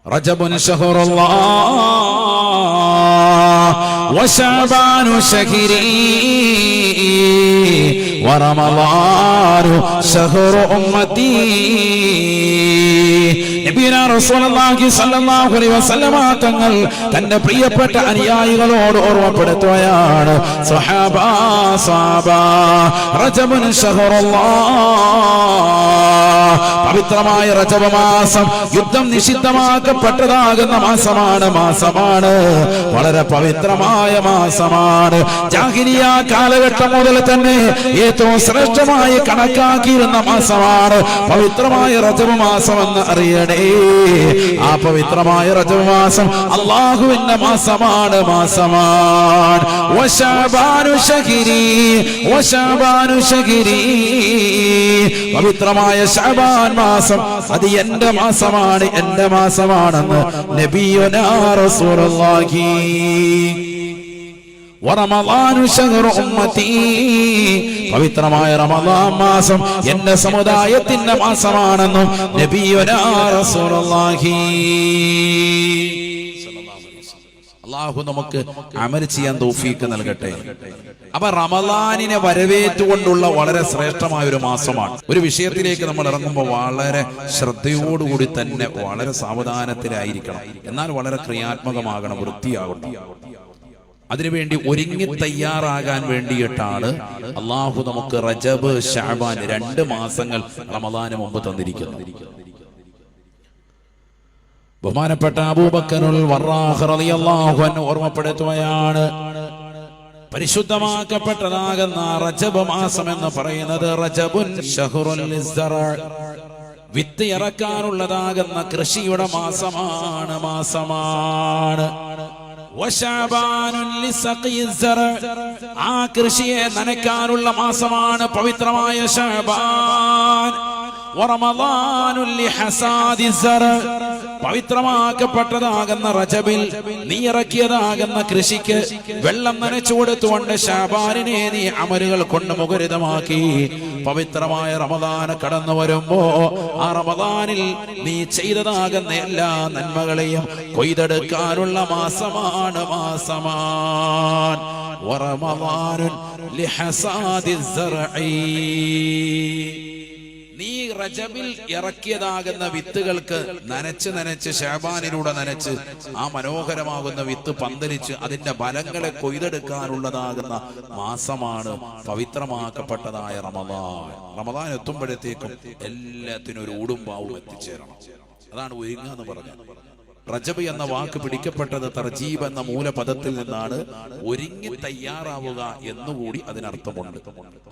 റജബുൻ ശഹറുല്ലാഹ് വശഅബാനു ശഹരി വറമളാനു ശഹറു ഉമ്മത്തി. നബിയുനാ റസൂലുള്ളാഹി സ്വല്ലല്ലാഹു അലൈഹി വസല്ലമ തങ്ങൾ തന്റെ പ്രിയപ്പെട്ട അനുയായികളോട് ഓർമ്മപ്പെടുത്തുകയാണ്, സ്വഹാബാ റജബുൻ ശഹറുല്ലാഹ്, പവിത്രമായ റജബ് മാസം യുദ്ധം നിഷിദ്ധമാക്കപ്പെട്ടതാകുന്ന മാസമാണ്. വളരെ പവിത്രമായ മാസമാണ്. ജാഹിലിയ്യ കാലഘട്ടം മുതൽ തന്നെ ഏറ്റവും ശ്രേഷ്ഠമായി കണക്കാക്കിയിരുന്ന മാസമാണ് പവിത്രമായ റജബ് മാസം എന്ന് അറിയണേ. ആ പവിത്രമായ റജബ് മാസം അല്ലാഹുവിന്റെ മാസമാണ്. വശഅബാനു ശഹരി, പവിത്രമായ ശഅബാൻ മാസം അത് എന്റെ മാസമാണെന്ന് നബിയുനാ റസൂലുള്ളാഹി. വറമളാനു ശഹറു ഉമ്മത്തി, പവിത്രമായ റമളാൻ മാസം എന്റെ സമുദായത്തിന്റെ മാസമാണെന്നും നബിയുനാ റസൂലുള്ളാഹി. അല്ലാഹു നമുക്ക് അമൽ ചെയ്യാൻ തൗഫീഖ് നൽകട്ടെ. അപ്പൊ റമളാനിനെ വരവേറ്റുകൊണ്ടുള്ള വളരെ ശ്രേഷ്ഠമായ ഒരു മാസമാണ്. ഒരു വിഷയത്തിലേക്ക് നമ്മൾ ഇറങ്ങുമ്പോൾ വളരെ ശ്രദ്ധയോടുകൂടി തന്നെ വളരെ സാവധാനത്തിലായിരിക്കണം. എന്നാൽ വളരെ ക്രിയാത്മകമാകണം, വൃത്തിയാകണം. അതിനുവേണ്ടി ഒരുങ്ങി തയ്യാറാകാൻ വേണ്ടിയിട്ടാണ് അള്ളാഹു നമുക്ക് റജബ് ശഅബാൻ 2 മാസങ്ങൾ റമളാന് മുമ്പ് തന്നിരിക്കുന്നത്. ബഹുമാനപ്പെട്ട അബൂബക്കറുൽ വറാഖ് റളിയല്ലാഹു അൻഹു ഓർമ്മപ്പെടുത്തുകയാണ്, പരിശുദ്ധമാക്കപ്പെട്ടതാകുന്ന റജബ് മാസം എന്ന് പറയുന്നത് റജബുൻ ശഹറുൽ ലിസ്സറ, വിത്ത് ഇറക്കാനുള്ളതാകുന്ന കൃഷിയുടെ മാസമാണ്. ആ കൃഷിയെ നനയ്ക്കാനുള്ള മാസമാണ് പവിത്രമായ ശഅബാൻ. പവിത്രമാക്കപ്പെട്ടതാകുന്ന റജബിൽ നീ ഇറക്കിയതാകുന്ന കൃഷിക്ക് വെള്ളം നനച്ചു കൊടുത്തുകൊണ്ട് ശഅബാനിനെ നീ അമലുകൾ കൊണ്ട് മുഖരിതമാക്കി. പവിത്രമായ റമദാൻ കടന്നു വരുമ്പോ ആ റമദാനിൽ നീ ചെയ്തതാകുന്ന എല്ലാ നന്മകളെയും കൊയ്തെടുക്കാനുള്ള മാസമാണ്. വറമളാനുൻ ലിഹസാദിസ് സറഈ, നീ റജബിൽ ഇറക്കിയതാകുന്ന വിത്തുകൾക്ക് നനച്ച് ശഅബാനിലൂടെ നനച്ച് ആ മനോഹരമാകുന്ന വിത്ത് പന്തലിച്ച് അതിന്റെ ഫലങ്ങളെ കൊയ്തെടുക്കാനുള്ളതാകുന്ന മാസമാണ് പവിത്രമാക്കപ്പെട്ടതായ റമദാൻ എത്തുമ്പോഴത്തേക്കും എല്ലാത്തിനും ഒരു ഊടുംപാവും എത്തിച്ചേരണം. അതാണ് ഒരുങ്ങ എന്ന് പറഞ്ഞത്. റജബ് എന്ന വാക്ക് പിടിക്കപ്പെട്ടത് തർജീബ് എന്ന മൂലപദത്തിൽ നിന്നാണ്. ഒരുങ്ങി തയ്യാറാവുക എന്നുകൂടി അതിനർത്ഥമുണ്ട്.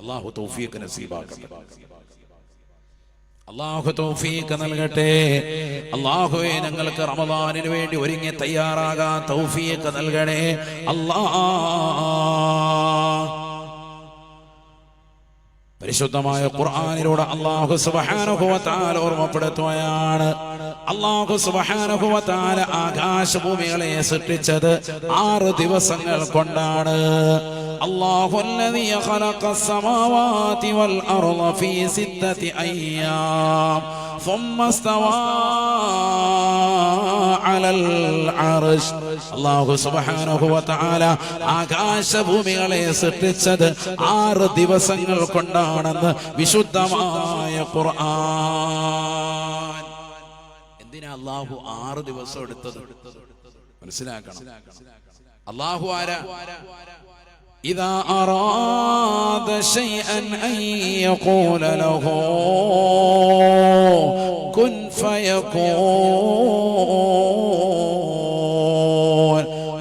അല്ലാഹു തൗഫീഖ് നസീബാക്കട്ടെ. അല്ലാഹു തൗഫീഖ് നൽകട്ടെ. അല്ലാഹുവേ, ഞങ്ങൾക്ക് റമദാനിന് വേണ്ടി ഒരുങ്ങി തയ്യാറാകാൻ തൗഫീഖ് നൽകണേ അല്ലാഹ്. പരിശുദ്ധമായ ഖുർആനിലൂടെ അല്ലാഹു സുബ്ഹാനഹു വ തആല ഓർമ്മപ്പെടുത്തുകയാണ്. അല്ലാഹു സുബ്ഹാനഹു വ തആല ആകാശഭൂമികളെ സൃഷ്ടിച്ചത് 6 ദിവസങ്ങൾ കൊണ്ടാണ്. അല്ലാഹു അല്ലദീ ഖലഖസ് സമാവാതി വൽ അർള ഫീ 6 അയ്യാം ثم استوى على العرش. അല്ലാഹു സുബ്ഹാനഹു വ തആല ആകാശഭൂമികളെ സൃഷ്ടിച്ചത് 6 ദിവസങ്ങൾ കൊണ്ടാണെന്ന് വിശുദ്ധമായ ഖുർആൻ. എന്തിനാ അല്ലാഹു 6 ദിവസം എടുത്തത്? മനസ്സിലാക്കണം. അല്ലാഹു ആരാ? إذا أراد شيئا أن يقول له كن فيكون.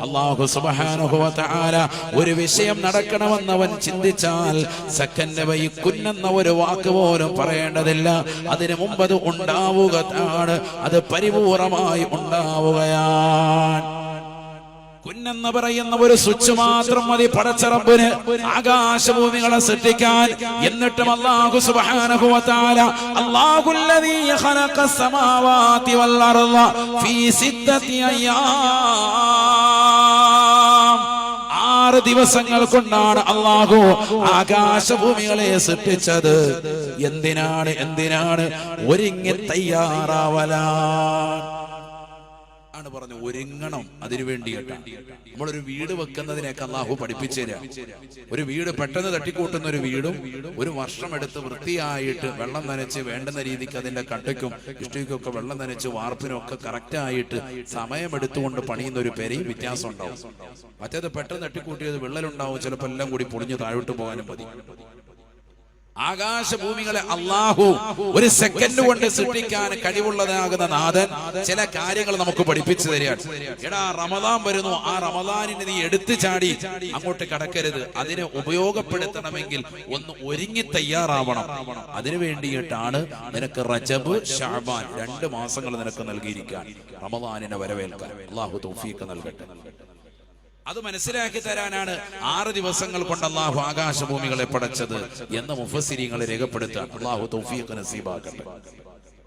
അല്ലാഹു സുബ്ഹാനഹു വ തആല ഒരു വിഷയം നടക്കണമെന്നവൻ ചിന്തിച്ചാൽ സെക്കൻഡ് വൈകുന്നെന്ന ഒരു വാക്ക് പോലും പറയേണ്ടതില്ല. അതിനു മുമ്പ് അത് ഉണ്ടാവുകയാണ്, അത് പരിപൂർണമായി ഉണ്ടാവുകയാണ്. കുന്നെന്ന് പറയുന്ന ഒരു സ്വിച്ച് മാത്രം മതി പടച്ച റബ്ബിന് ആകാശഭൂമികളെ സൃഷ്ടിക്കാൻ. എന്നിട്ടും അല്ലാഹു സുബ്ഹാനഹു വ തആല അല്ലാഹുല്ലദീ ഖലഖസ് സമാവാതി വൽ അർള ഫീ 6 അയ്യാം, 6 ദിവസങ്ങൾ കൊണ്ടാണ് അല്ലാഹു ആകാശഭൂമികളെ സൃഷ്ടിച്ചത്. എന്തിനാണ്? ഒരുങ്ങി തയ്യാറാവലാണ്. പറഞ്ഞു ഒരുങ്ങണം അതിനു വേണ്ടിയിട്ടാണ്. നമ്മളൊരു വീട് വെക്കുന്നതിനൊക്കെ അള്ളാഹു പഠിപ്പിച്ചു തരാം. ഒരു വീട് പെട്ടെന്ന് തട്ടിക്കൂട്ടുന്ന ഒരു വീടും 1 വർഷം എടുത്ത് വൃത്തിയായിട്ട് വെള്ളം നനച്ച് വേണ്ടുന്ന രീതിക്ക് അതിന്റെ കട്ടയ്ക്കും ഇഷ്ടിക്കൊക്കെ വെള്ളം നനച്ച് വാർപ്പിനും ഒക്കെ കറക്റ്റായിട്ട് സമയമെടുത്തുകൊണ്ട് പണിയുന്ന ഒരു പേരെയും വ്യത്യാസം ഉണ്ടാവും. മറ്റേത് പെട്ടെന്ന് തട്ടിക്കൂട്ടിയത് വിള്ളലുണ്ടാവും, ചിലപ്പോൾ എല്ലാം കൂടി പൊളിഞ്ഞ് താഴോട്ട് പോകാനും മതി. ആകാശഭൂമികളെ അള്ളാഹു ഒരു സെക്കൻഡ് കൊണ്ട് സൃഷ്ടിക്കാൻ കഴിവുള്ളതാകുന്ന നാഥൻ ചില കാര്യങ്ങൾ നമുക്ക് പഠിപ്പിച്ചു തരികയാണ്. എടാ റമദാൻ വരുന്നു, ആ റമദാനിനെ നീ എടുത്തു ചാടി അങ്ങോട്ട് കടക്കരുത്. അതിനെ ഉപയോഗപ്പെടുത്തണമെങ്കിൽ ഒന്ന് ഒരുങ്ങി തയ്യാറാവണം. അതിനു വേണ്ടിയിട്ടാണ് നിനക്ക് റജബ് ശഅബാൻ 2 മാസങ്ങൾ നിനക്ക് നൽകിയിരിക്കാൻ, റമദാനിനെ വരവേൽക്കാൻ. അള്ളാഹു തൗഫീഖ് നൽകട്ടെ. അത് മനസ്സിലാക്കി തരാനാണ് 6 ദിവസങ്ങൾ കൊണ്ട് അള്ളാഹു ആകാശഭൂമികളെ പടച്ചത് എന്ന് മുഫസ്സിരീങ്ങൾ രേഖപ്പെടുത്താൻ. അള്ളാഹു തൗഫീഖ് നസീബാക്കട്ടെ.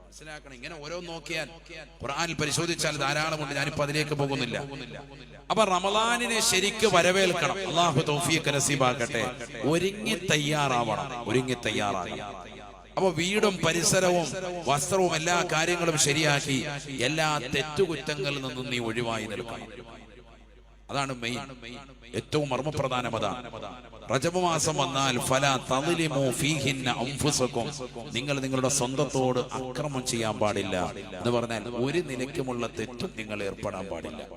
മനസ്സിലാക്കണം. ഇങ്ങനെ ഓരോന്ന് നോക്കിയാൽ ഖുർആനിൽ പരിശോധിച്ചാൽ ധാരാളമുണ്ട്. ഞാനിപ്പോ അതിലേക്ക് പോകുന്നില്ല. അപ്പൊ റമദാനിനെ ശരിക്ക് വരവേൽക്കണം. അള്ളാഹു തൗഫീഖ് നസീബാക്കട്ടെ. ഒരുങ്ങി തയ്യാറാവണം. അപ്പൊ വീടും പരിസരവും വസ്ത്രവും എല്ലാ കാര്യങ്ങളും ശരിയാക്കി എല്ലാ തെറ്റുകുറ്റങ്ങളിൽ നിന്നും നീ ഒഴിവായി നിൽക്കണം. അതാണ് മെയിൻ, ഏറ്റവും മർമ്മപ്രധാനം അതാണ്. റജബ് മാസം വന്നാൽ ഫലാ തളിലിമു ഫീഹിന്ന അൻഫുസകും, നിങ്ങൾ നിങ്ങളുടെ സ്വന്തത്തോട് അക്രമം ചെയ്യാൻ പാടില്ല എന്ന് പറഞ്ഞാൽ ഒരു നിലയ്ക്കുമുള്ള തെറ്റും നിങ്ങൾ ഏർപ്പെടാൻ പാടില്ല.